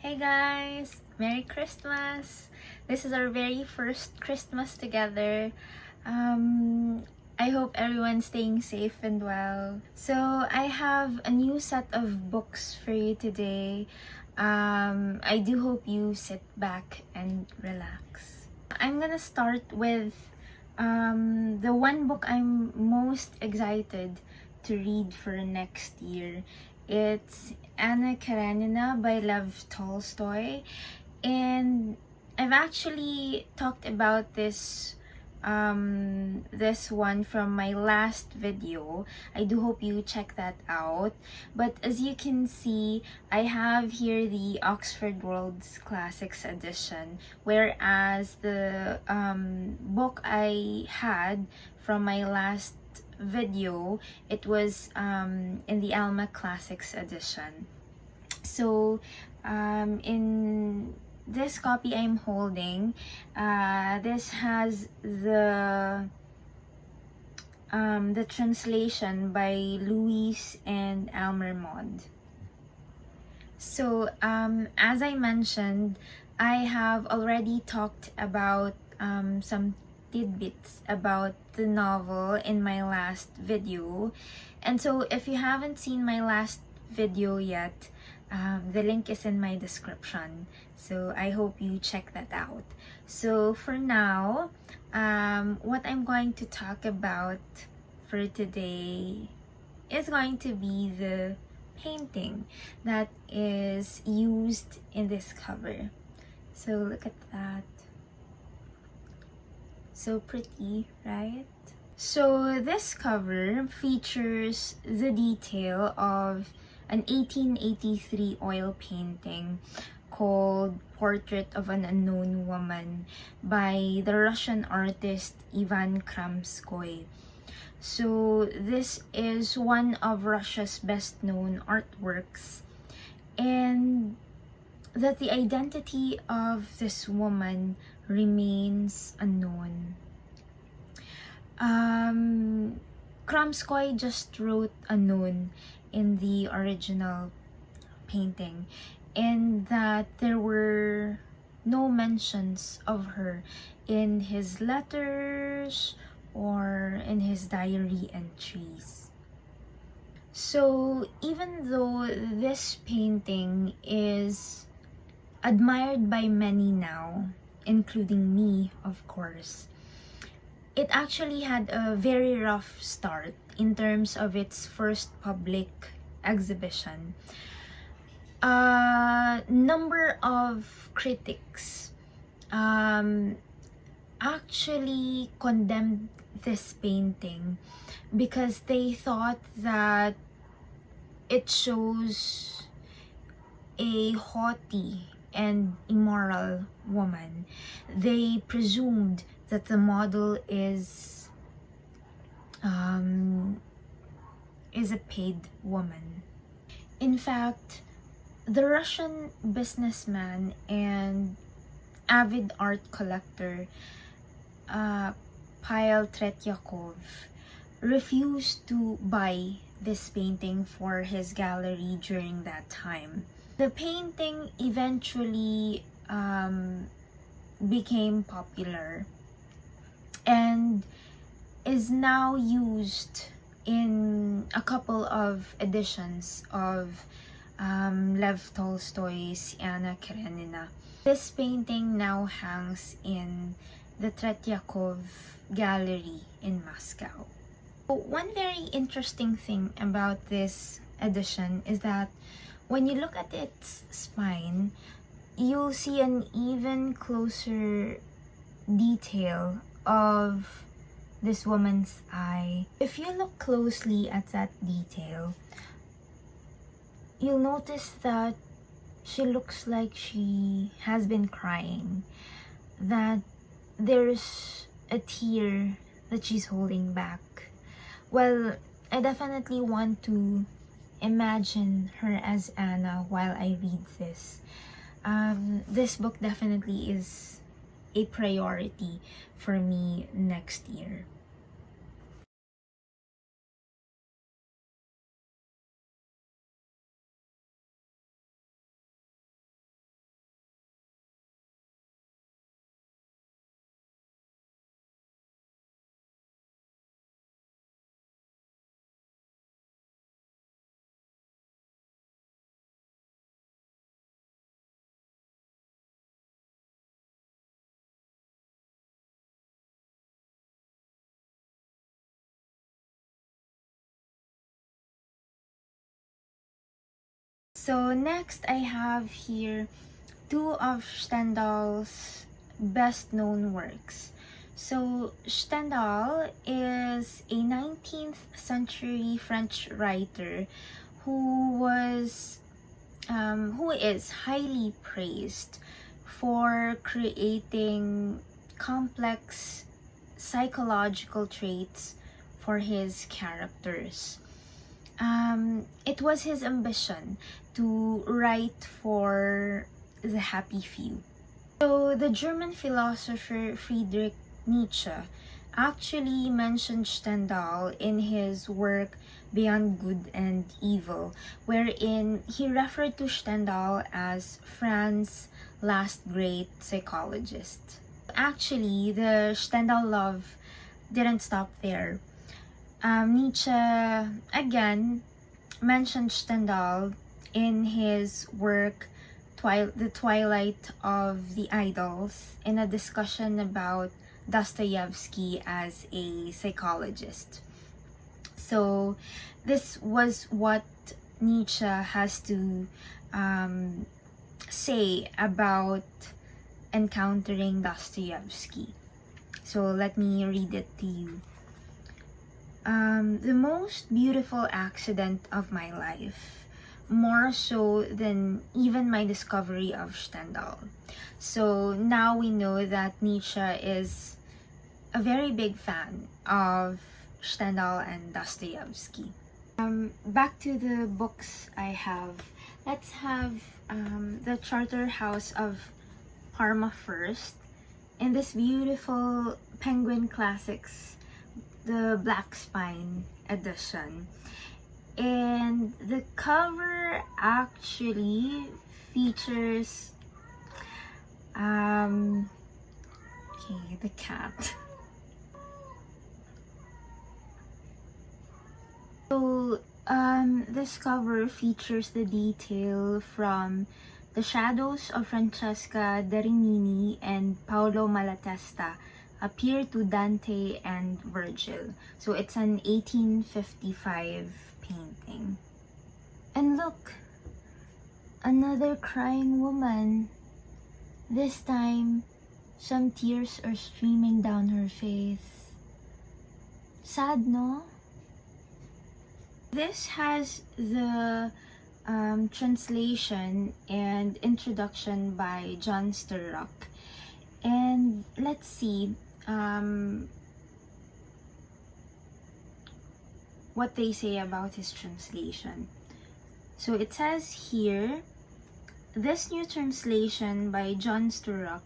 Hey guys! Merry Christmas! This is our very first Christmas together. I hope everyone's staying safe and well. So I have a new set of books for you today. I do hope you sit back and relax. I'm gonna start with the one book I'm most excited to read for next year. It's Anna Karenina by Leo Tolstoy, and I've actually talked about this one from my last video. I do hope you check that out. But as you can see, I have here the Oxford World's Classics edition, whereas the book I had from my last video, it was in the Alma Classics edition. So in this copy I'm holding, this has the translation by Louise and Almer Maud. So as I mentioned, I have already talked about some tidbits about the novel in my last video, and so if you haven't seen my last video yet, the link is in my description, so I hope you check that out. So for now, what I'm going to talk about for today is going to be the painting that is used in this cover. So look at that. So pretty, right? So this cover features the detail of an 1883 oil painting called Portrait of an Unknown Woman by the Russian artist Ivan Kramskoy. So this is one of Russia's best-known artworks, and that the identity of this woman remains unknown. Kramskoy just wrote unknown in the original painting, in that there were no mentions of her in his letters or in his diary entries. So even though this painting is admired by many now, including me, of course, it actually had a very rough start in terms of its first public exhibition. A number of critics actually condemned this painting because they thought that it shows a haughty and immoral woman. They presumed that the model is a paid woman. In fact, the Russian businessman and avid art collector Pavel Tretyakov refused to buy this painting for his gallery during that time. The painting eventually became popular and is now used in a couple of editions of Lev Tolstoy's Anna Karenina. This painting now hangs in the Tretyakov Gallery in Moscow. One very interesting thing about this edition is that when you look at its spine, you'll see an even closer detail of this woman's eye. If you look closely at that detail, you'll notice that she looks like she has been crying, that there's a tear that she's holding back. Well, I definitely want to imagine her as Anna while I read this. This book definitely is a priority for me next year. So next I have here two of Stendhal's best known works. So Stendhal is a 19th century French writer who is highly praised for creating complex psychological traits for his characters. It was his ambition to write for the happy few. So the German philosopher Friedrich Nietzsche actually mentioned Stendhal in his work Beyond Good and Evil, wherein he referred to Stendhal as France's last great psychologist. Actually, the Stendhal love didn't stop there. Nietzsche again mentioned Stendhal in his work The Twilight of the Idols in a discussion about Dostoevsky as a psychologist. So this was what Nietzsche has to say about encountering Dostoevsky. So let me read it to you. The most beautiful accident of my life, more so than even my discovery of Stendhal. So now we know that Nietzsche is a very big fan of Stendhal and Dostoevsky. Back to the books I have. Let's have the Charterhouse of Parma first. In this beautiful Penguin Classics, the Black Spine edition. And the cover actually features the cat. So this cover features the detail from The Shadows of Francesca da Rimini and Paolo Malatesta appear to Dante and Virgil. So it's an 1855 painting. And look, another crying woman. This time, some tears are streaming down her face. Sad, no? This has the translation and introduction by John Sturrock. And let's see what they say about his translation. So it says here, this new translation by John Sturrock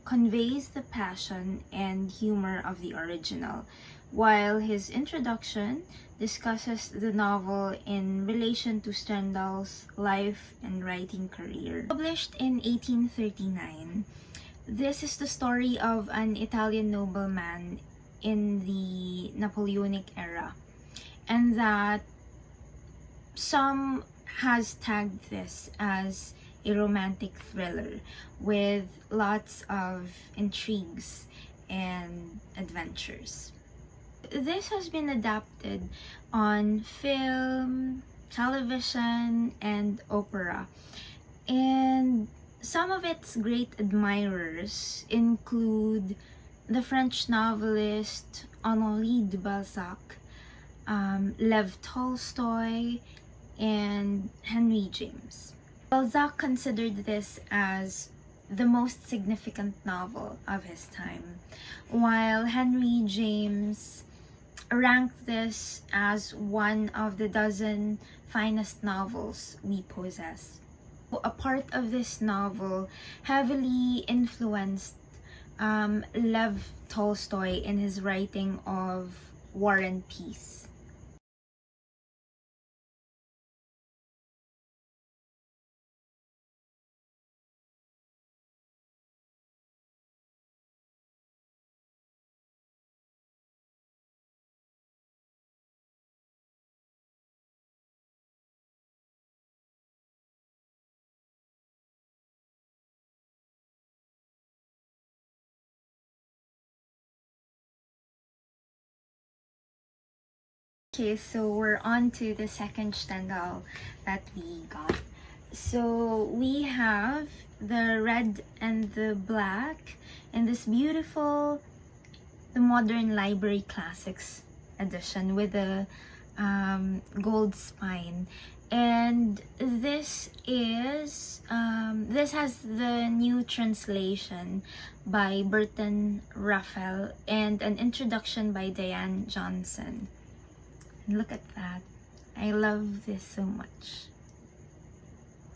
conveys the passion and humor of the original, while his introduction discusses the novel in relation to Stendhal's life and writing career. Published in 1839, this is the story of an Italian nobleman in the Napoleonic era, and that some has tagged this as a romantic thriller with lots of intrigues and adventures. This has been adapted on film, television, and opera, and some of its great admirers include the French novelist Henri de Balzac, Leo Tolstoy, and Henry James. Balzac considered this as the most significant novel of his time, while Henry James ranked this as one of the dozen finest novels we possess. A part of this novel heavily influenced Leo Tolstoy in his writing of War and Peace. Okay, so we're on to the second Stendhal that we got. So we have the red and the black in this beautiful The Modern Library Classics edition with a gold spine. And this has the new translation by Burton, Raffel, and an introduction by Diane Johnson. Look at that. I love this so much.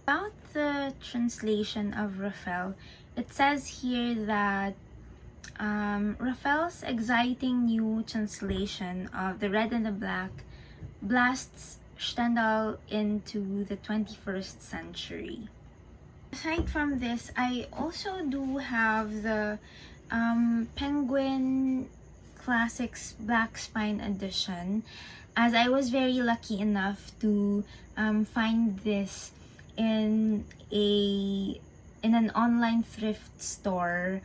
About the translation of Raffel, it says here that Raffel's exciting new translation of The Red and the Black blasts Stendhal into the 21st century. Aside from this, I also do have the Penguin Classics Black Spine edition, as I was very lucky enough to find this in an online thrift store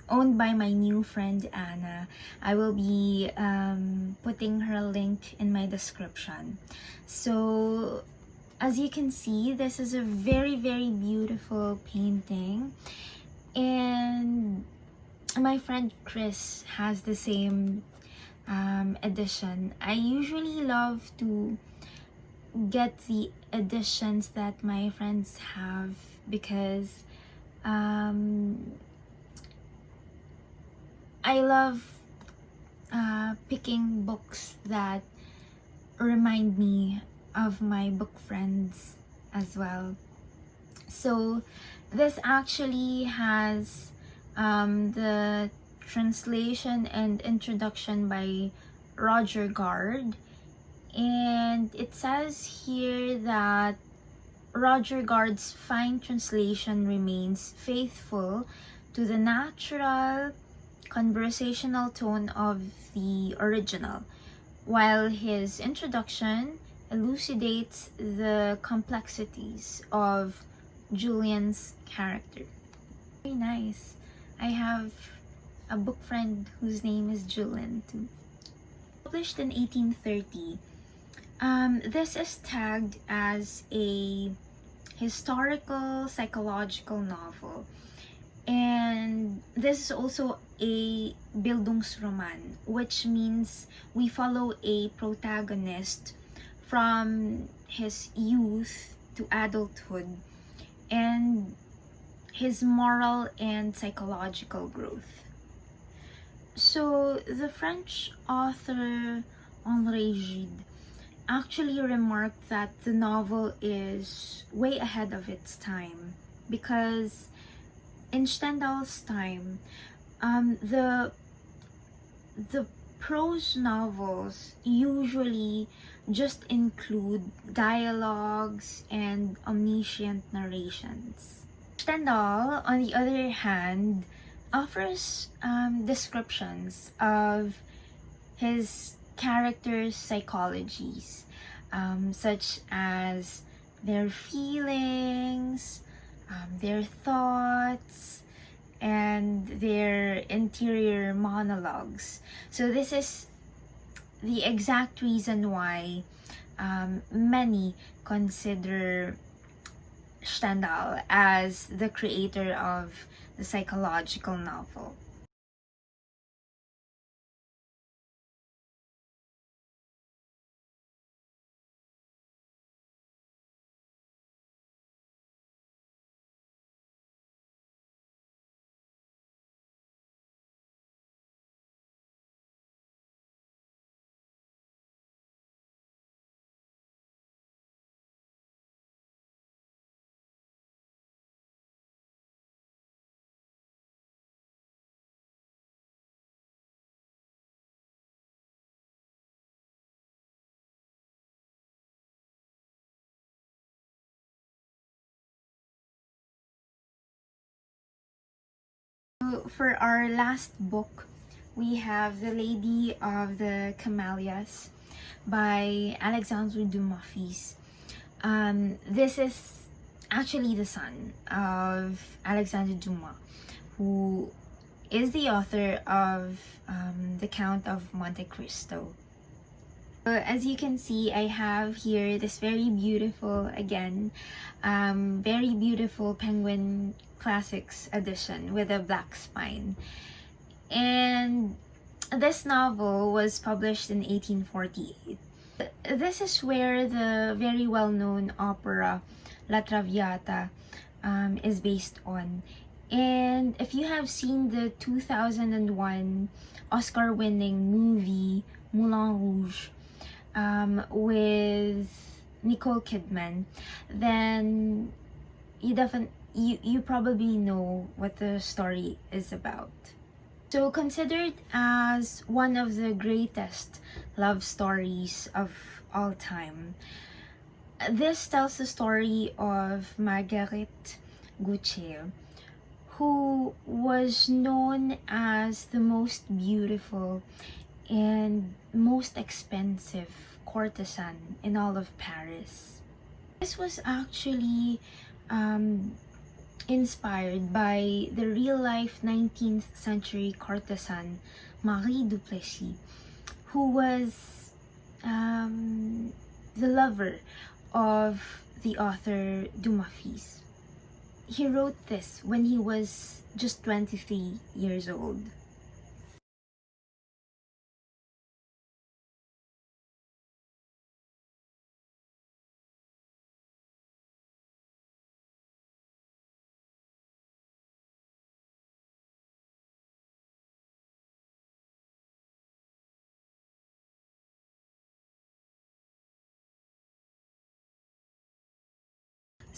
owned by my new friend Anna. I will be putting her link in my description. So as you can see, this is a very beautiful painting, and my friend Chris has the same edition. I usually love to get the editions that my friends have because I love picking books that remind me of my book friends as well. So this actually has the translation and introduction by Roger Gard, and it says here that Roger Gard's fine translation remains faithful to the natural conversational tone of the original, while his introduction elucidates the complexities of Julian's character. Very nice. I have a book friend whose name is Julian too. Published in 1830, this is tagged as a historical psychological novel, and this is also a Bildungsroman, which means we follow a protagonist from his youth to adulthood and his moral and psychological growth. So the French author Henri Gide actually remarked that the novel is way ahead of its time, because in Stendhal's time, the prose novels usually just include dialogues and omniscient narrations. Stendhal, on the other hand, offers descriptions of his characters' psychologies, such as their feelings, their thoughts, and their interior monologues. So this is the exact reason why many consider Stendhal as the creator of the psychological novel. For our last book, we have The Lady of the Camellias by Alexandre Dumas. This is actually the son of Alexandre Dumas, who is the author of The Count of Monte Cristo. As you can see, I have here this very beautiful, again, very beautiful Penguin Classics edition with a black spine. And this novel was published in 1848. This is where the very well-known opera La Traviata is based on. And if you have seen the 2001 Oscar-winning movie Moulin Rouge with Nicole Kidman, then you probably know what the story is about. So considered as one of the greatest love stories of all time, this tells the story of Marguerite Gautier, who was known as the most beautiful and most expensive courtesan in all of Paris. This was actually inspired by the real-life 19th century courtesan Marie Duplessis, who was the lover of the author Dumas. He wrote this when he was just 23 years old.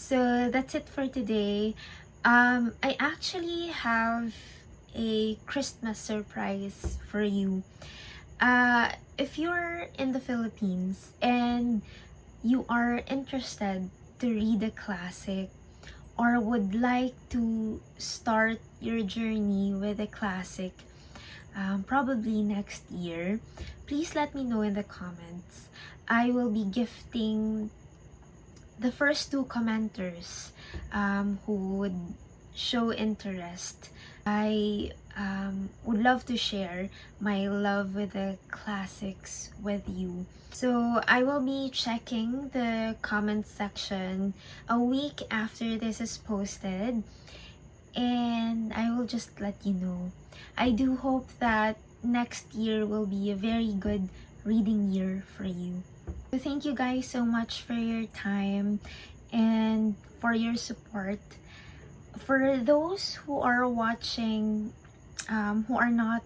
So that's it for today. I actually have a Christmas surprise for you. If you're in the Philippines and you are interested to read a classic or would like to start your journey with a classic, probably next year, please let me know in the comments. I will be gifting the first two commenters who would show interest. I would love to share my love with the classics with you. So I will be checking the comment section a week after this is posted, and I will just let you know. I do hope that next year will be a very good reading year for you. So thank you guys so much for your time and for your support. For those who are watching who are not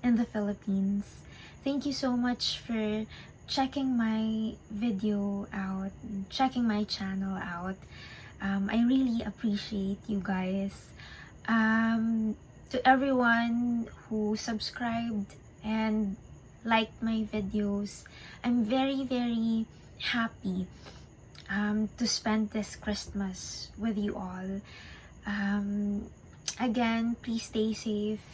in the Philippines, thank you so much for checking my video out, checking my channel out. I really appreciate you guys. To everyone who subscribed and liked my videos, I'm very happy to spend this Christmas with you all. Again, please stay safe,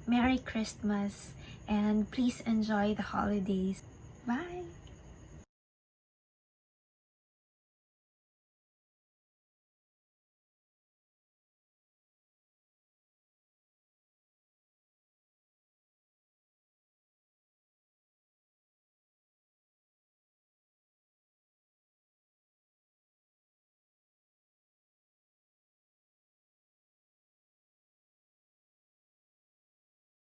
Merry Christmas, and please enjoy the holidays. Bye!